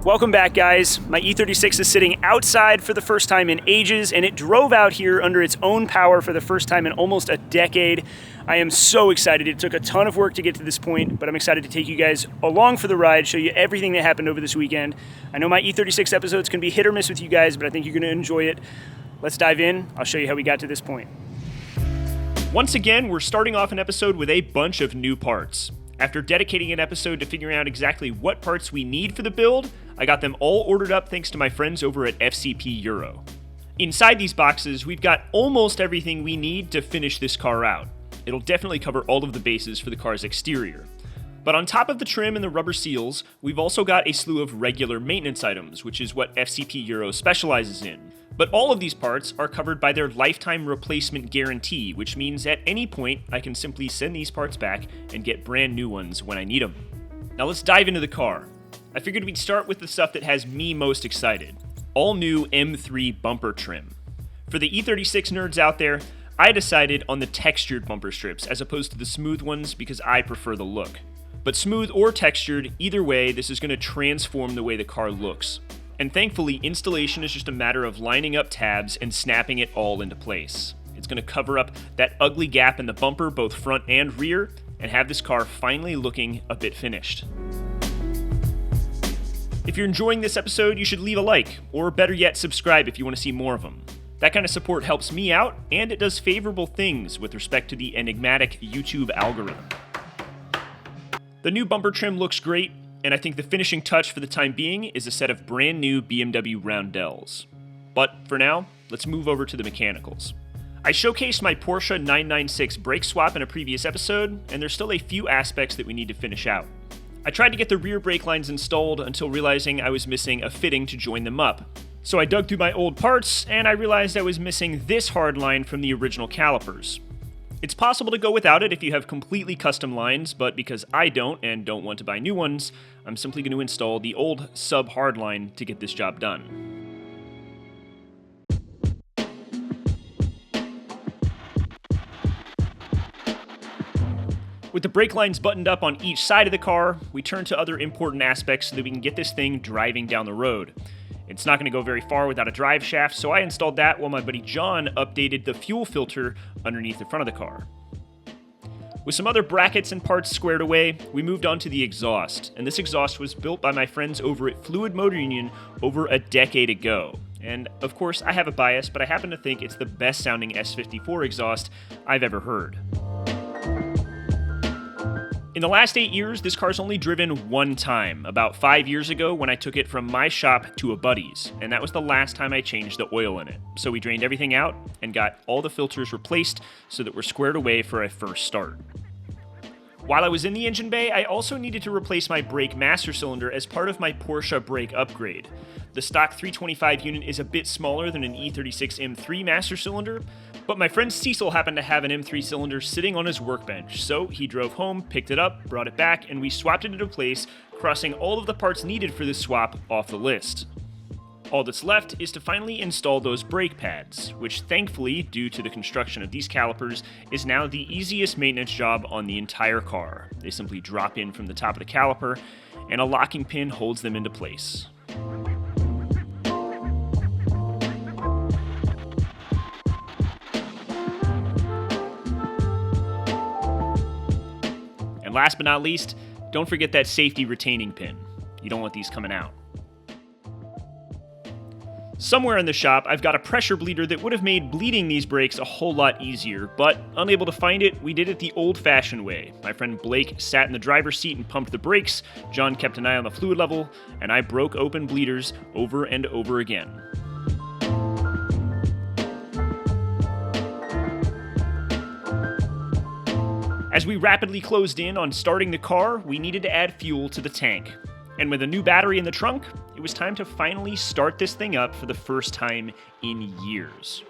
Welcome back, guys. My E36 is sitting outside for the first time in ages, and it drove out here under its own power for the first time in almost a decade. I am so excited. It took a ton of work to get to this point, but I'm excited to take you guys along for the ride, show you everything that happened over this weekend. I know my E36 episodes can be hit or miss with you guys, but I think you're going to enjoy it. Let's dive in. I'll show you how we got to this point. Once again, we're starting off an episode with a bunch of new parts. After dedicating an episode to figuring out exactly what parts we need for the build, I got them all ordered up thanks to my friends over at FCP Euro. Inside these boxes, we've got almost everything we need to finish this car out. It'll definitely cover all of the bases for the car's exterior. But on top of the trim and the rubber seals, we've also got a slew of regular maintenance items, which is what FCP Euro specializes in. But all of these parts are covered by their lifetime replacement guarantee, which means at any point I can simply send these parts back and get brand new ones when I need them. Now let's dive into the car. I figured we'd start with the stuff that has me most excited. All new M3 bumper trim. For the E36 nerds out there, I decided on the textured bumper strips as opposed to the smooth ones because I prefer the look. But smooth or textured, either way, this is going to transform the way the car looks. And thankfully, installation is just a matter of lining up tabs and snapping it all into place. It's going to cover up that ugly gap in the bumper, both front and rear, and have this car finally looking a bit finished. If you're enjoying this episode, you should leave a like, or better yet, subscribe if you want to see more of them. That kind of support helps me out, and it does favorable things with respect to the enigmatic YouTube algorithm. The new bumper trim looks great, and I think the finishing touch for the time being is a set of brand new BMW Roundels. But for now, let's move over to the mechanicals. I showcased my Porsche 996 brake swap in a previous episode, and there's still a few aspects that we need to finish out. I tried to get the rear brake lines installed until realizing I was missing a fitting to join them up. So I dug through my old parts, and I realized I was missing this hard line from the original calipers. It's possible to go without it if you have completely custom lines, but because I don't and don't want to buy new ones, I'm simply going to install the old sub-hard line to get this job done. With the brake lines buttoned up on each side of the car, we turn to other important aspects so that we can get this thing driving down the road. It's not going to go very far without a drive shaft, so I installed that while my buddy John updated the fuel filter underneath the front of the car. With some other brackets and parts squared away, we moved on to the exhaust, and this exhaust was built by my friends over at Fluid Motor Union over a decade ago. And of course, I have a bias, but I happen to think it's the best sounding S54 exhaust I've ever heard. In the last 8 years, this car's only driven one time, about 5 years ago when I took it from my shop to a buddy's, and that was the last time I changed the oil in it. So we drained everything out and got all the filters replaced so that we're squared away for a first start. While I was in the engine bay, I also needed to replace my brake master cylinder as part of my Porsche brake upgrade. The stock 325 unit is a bit smaller than an E36 M3 master cylinder, but my friend Cecil happened to have an M3 cylinder sitting on his workbench, so he drove home, picked it up, brought it back, and we swapped it into place, crossing all of the parts needed for this swap off the list. All that's left is to finally install those brake pads, which thankfully, due to the construction of these calipers, is now the easiest maintenance job on the entire car. They simply drop in from the top of the caliper, and a locking pin holds them into place. And last but not least, don't forget that safety retaining pin. You don't want these coming out. Somewhere in the shop, I've got a pressure bleeder that would have made bleeding these brakes a whole lot easier, but unable to find it, we did it the old-fashioned way. My friend Blake sat in the driver's seat and pumped the brakes, John kept an eye on the fluid level, and I broke open bleeders over and over again. As we rapidly closed in on starting the car, we needed to add fuel to the tank. And with a new battery in the trunk, it was time to finally start this thing up for the first time in years.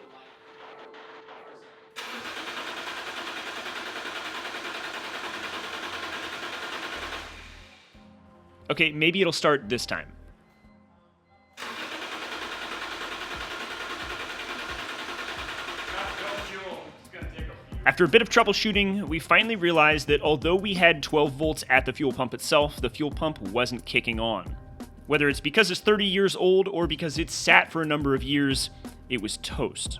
Okay, maybe it'll start this time. After a bit of troubleshooting, we finally realized that although we had 12 volts at the fuel pump itself, the fuel pump wasn't kicking on. Whether it's because it's 30 years old or because it's sat for a number of years, it was toast.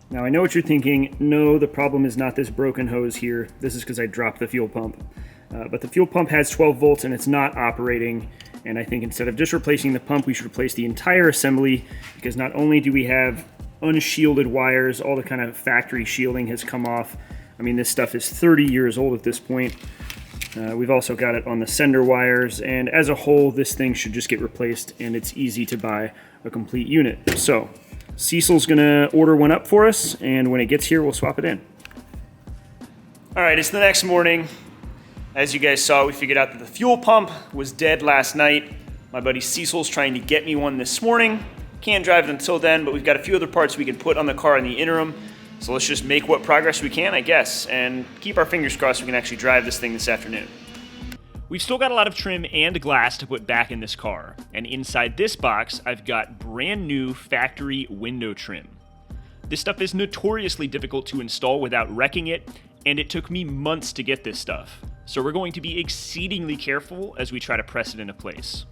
Now I know what you're thinking. No, the problem is not this broken hose here. This is because I dropped the fuel pump. But the fuel pump has 12 volts and it's not operating. And I think instead of just replacing the pump, we should replace the entire assembly, because not only do we have unshielded wires, all the kind of factory shielding has come off. I mean, this stuff is 30 years old at this point. We've also got it on the sender wires, and as a whole, this thing should just get replaced, and it's easy to buy a complete unit. So Cecil's gonna order one up for us, and when it gets here, we'll swap it in. All right, it's the next morning. As you guys saw, we figured out that the fuel pump was dead last night. My buddy Cecil's trying to get me one this morning. Can't drive it until then, but we've got a few other parts we can put on the car in the interim. So let's just make what progress we can, I guess, and keep our fingers crossed we can actually drive this thing this afternoon. We've still got a lot of trim and glass to put back in this car, and inside this box, I've got brand new factory window trim. This stuff is notoriously difficult to install without wrecking it, and it took me months to get this stuff. So we're going to be exceedingly careful as we try to press it into place.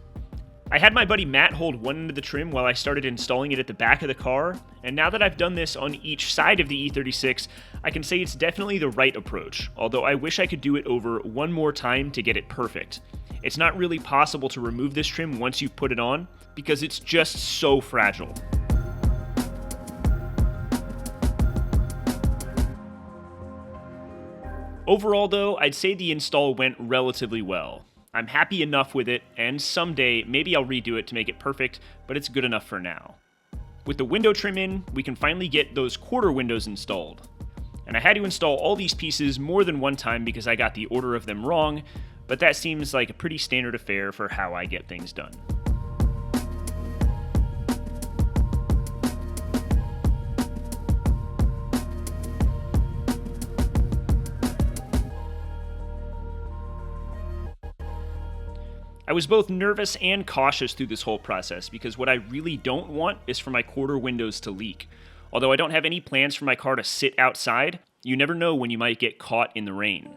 I had my buddy Matt hold one end of the trim while I started installing it at the back of the car, and now that I've done this on each side of the E36, I can say it's definitely the right approach, although I wish I could do it over one more time to get it perfect. It's not really possible to remove this trim once you've put it on, because it's just so fragile. Overall though, I'd say the install went relatively well. I'm happy enough with it, and someday maybe I'll redo it to make it perfect, but it's good enough for now. With the window trim in, we can finally get those quarter windows installed. And I had to install all these pieces more than one time because I got the order of them wrong, but that seems like a pretty standard affair for how I get things done. I was both nervous and cautious through this whole process because what I really don't want is for my quarter windows to leak. Although I don't have any plans for my car to sit outside, you never know when you might get caught in the rain.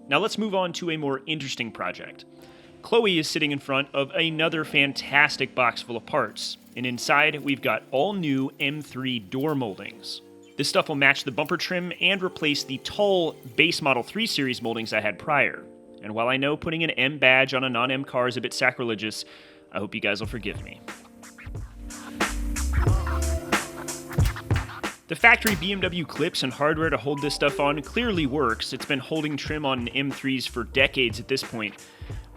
Now let's move on to a more interesting project. Chloe is sitting in front of another fantastic box full of parts, and inside we've got all new M3 door moldings. This stuff will match the bumper trim and replace the tall base model 3 Series moldings I had prior. And while I know putting an M badge on a non-M car is a bit sacrilegious, I hope you guys will forgive me. The factory BMW clips and hardware to hold this stuff on clearly works. It's been holding trim on M3s for decades at this point.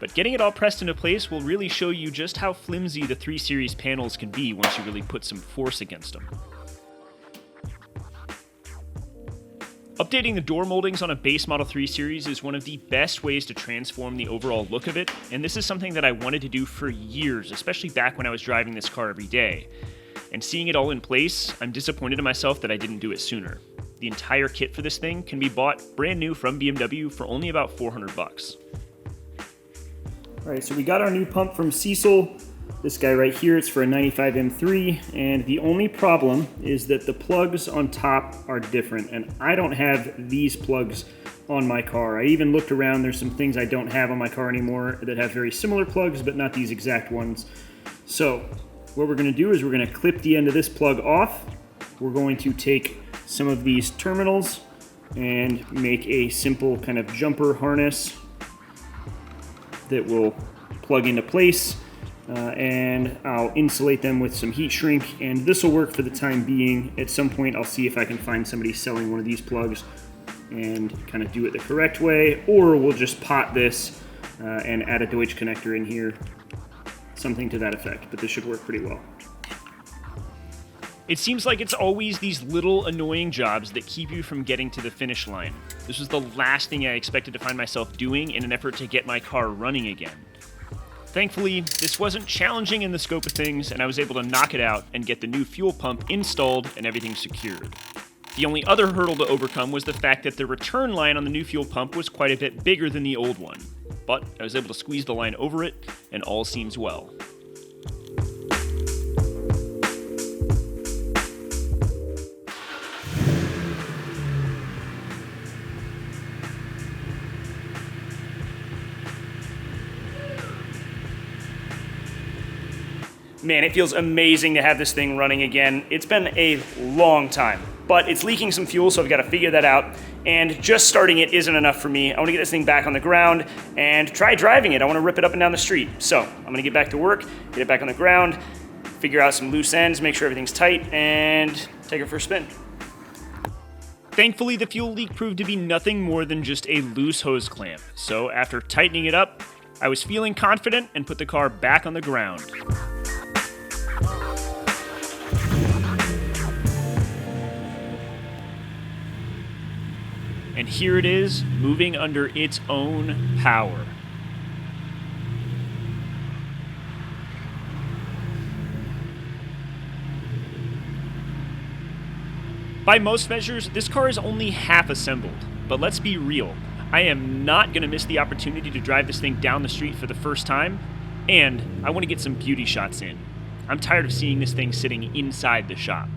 But getting it all pressed into place will really show you just how flimsy the 3 Series panels can be once you really put some force against them. Updating the door moldings on a base model 3 Series is one of the best ways to transform the overall look of it, and this is something that I wanted to do for years, especially back when I was driving this car every day. And seeing it all in place, I'm disappointed in myself that I didn't do it sooner. The entire kit for this thing can be bought brand new from BMW for only about $400. Alright, so we got our new pump from Cecil. This guy right here, it's for a 95 M3, and the only problem is that the plugs on top are different, and I don't have these plugs on my car. I even looked around, there's some things I don't have on my car anymore that have very similar plugs, but not these exact ones. So what we're going to do is we're going to clip the end of this plug off. We're going to take some of these terminals and make a simple kind of jumper harness that will plug into place. And I'll insulate them with some heat shrink, and this will work for the time being. At some point I'll see if I can find somebody selling one of these plugs and kind of do it the correct way, or we'll just pot this and add a Deutsch connector in here, something to that effect, but this should work pretty well. It seems like it's always these little annoying jobs that keep you from getting to the finish line. This was the last thing I expected to find myself doing in an effort to get my car running again. Thankfully, this wasn't challenging in the scope of things, and I was able to knock it out and get the new fuel pump installed and everything secured. The only other hurdle to overcome was the fact that the return line on the new fuel pump was quite a bit bigger than the old one. But I was able to squeeze the line over it, and all seems well. Man, it feels amazing to have this thing running again. It's been a long time, but it's leaking some fuel, so I've got to figure that out. And just starting it isn't enough for me. I want to get this thing back on the ground and try driving it. I want to rip it up and down the street. So I'm going to get back to work, get it back on the ground, figure out some loose ends, make sure everything's tight, and take it for a spin. Thankfully, the fuel leak proved to be nothing more than just a loose hose clamp. So after tightening it up, I was feeling confident and put the car back on the ground. And here it is, moving under its own power. By most measures, this car is only half assembled, but let's be real. I am not going to miss the opportunity to drive this thing down the street for the first time, and I want to get some beauty shots in. I'm tired of seeing this thing sitting inside the shop.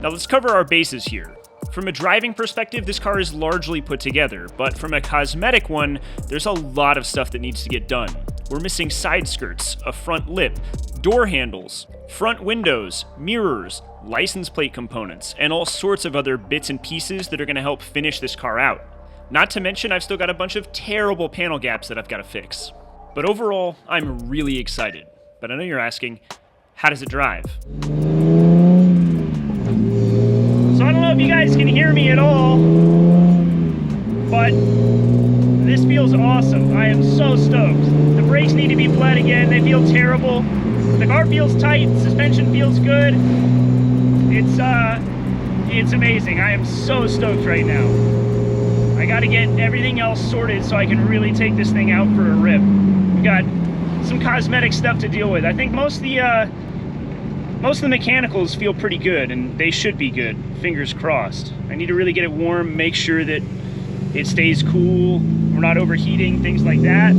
Now let's cover our bases here. From a driving perspective, this car is largely put together, but from a cosmetic one, there's a lot of stuff that needs to get done. We're missing side skirts, a front lip, door handles, front windows, mirrors, license plate components, and all sorts of other bits and pieces that are going to help finish this car out. Not to mention, I've still got a bunch of terrible panel gaps that I've got to fix. But overall, I'm really excited. But I know you're asking, how does it drive? So I don't know if you guys can hear me at all, but this feels awesome. I am so stoked. The brakes need to be bled again. They feel terrible. The car feels tight. Suspension feels good. It's amazing. I am so stoked right now. I got to get everything else sorted so I can really take this thing out for a rip. We got some cosmetic stuff to deal with. I think most of the mechanicals feel pretty good, and they should be good. Fingers crossed. I need to really get it warm, make sure that it stays cool, we're not overheating, things like that.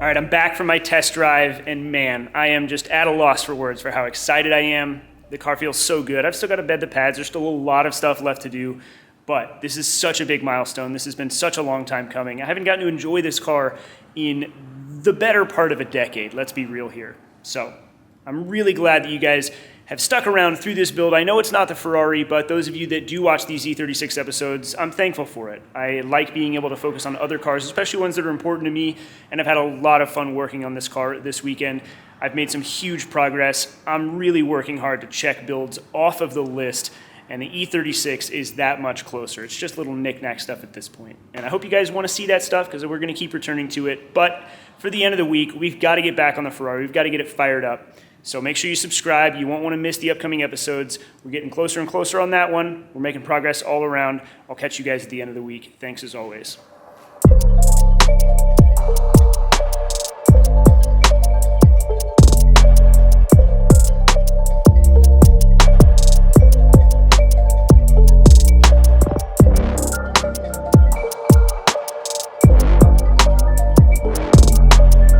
All right, I'm back from my test drive, and man, I am just at a loss for words for how excited I am. The car feels so good. I've still got to bed the pads. There's still a lot of stuff left to do, but this is such a big milestone. This has been such a long time coming. I haven't gotten to enjoy this car in the better part of a decade, let's be real here. So I'm really glad that you guys have stuck around through this build. I know it's not the Ferrari, but those of you that do watch these E36 episodes, I'm thankful for it. I like being able to focus on other cars, especially ones that are important to me, and I've had a lot of fun working on this car this weekend. I've made some huge progress. I'm really working hard to check builds off of the list, and the E36 is that much closer. It's just little knick-knack stuff at this point. And I hope you guys want to see that stuff, because we're going to keep returning to it. But for the end of the week, we've got to get back on the Ferrari. We've got to get it fired up. So make sure you subscribe. You won't want to miss the upcoming episodes. We're getting closer and closer on that one. We're making progress all around. I'll catch you guys at the end of the week. Thanks as always.